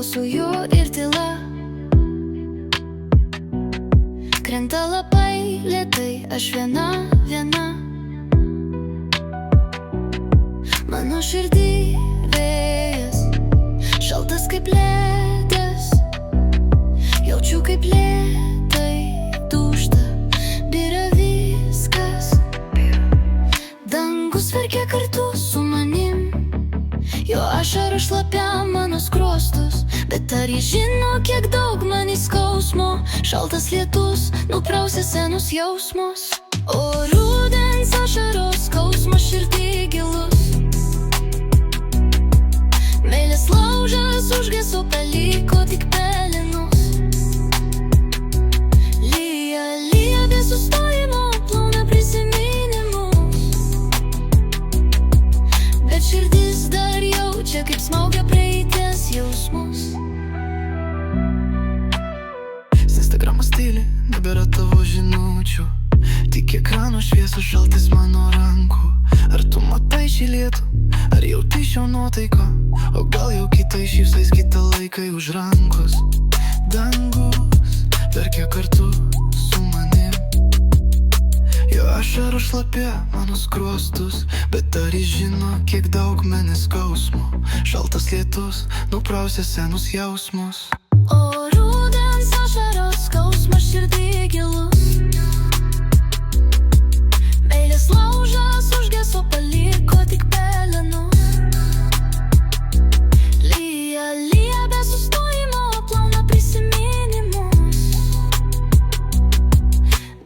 su juo ir tyla. Krenta labai lėtai, aš viena. Mano širdį vėjas, šaltas kaip ledas. Jaučiu kaip lėtai dūžta, byra viskas. Dangus verkia kartu su manim, jo ašarų šlapia mano skruostus. Bet ar jis žino, kiek daug man skausmo? Šaltas lietus nuprausia senus jausmus. O rudens ašaros skausmas širdį gilus. Meilės laužas užgeso, paliko tik pelenus. Lyja be sustojimo, plauna prisiminimus. Bet širdis dar jaučia, kaip smaugia praeities jausmus. Instagramas tyli, nebėra tavo žinučių, tik ekrano šviesos šaltis mano rankų. Ar tu matai šį lietų, ar jauti šio nuotaiką? O gal jau kitai šypsais, kitą laikai už rankos. Dangus verkia kartu su manim, jo ašarų šlapia mano skruostus. Bet ar jis žino, kiek daug menės skausmo? Šaltas lietus nuprausia senus jausmus. O rudens ašaros skausmas širdį gilus. Meilės laužas užgeso, paliko tik pelenus. Lyja be sustojimo, plauna prisiminimus.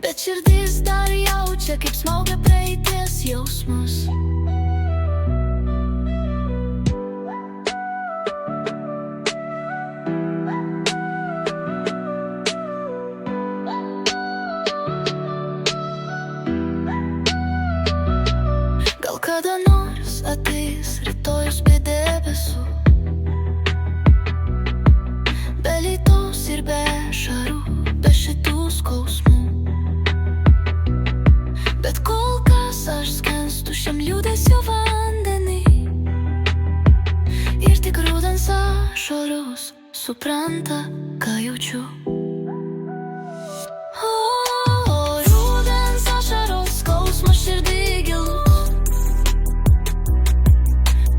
Bet širdis dar jaučia, kaip smaugia praeities jausmus. Gal kada nors ateis rytojus be debesų, be lietaus ir be ašarų, be šitų skausmų. Bet kol kas aš skenstu šiam liūdesio vandenį. Ir tik rudens ašaros supranta, ką jaučiu. O rudens ašaros skausmas širdį gilus.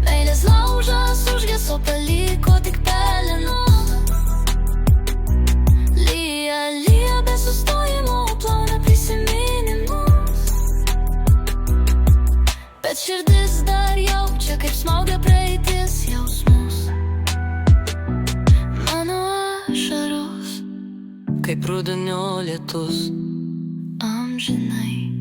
Meilės laužas užgeso, paliko tik pelenus. Lyja be sustojimo, plauna prisiminimus. Bet širdis dar jaučia, kaip smaugia praeities jausmus. Mano ašaros, kaip rudenio lietus, amžinai.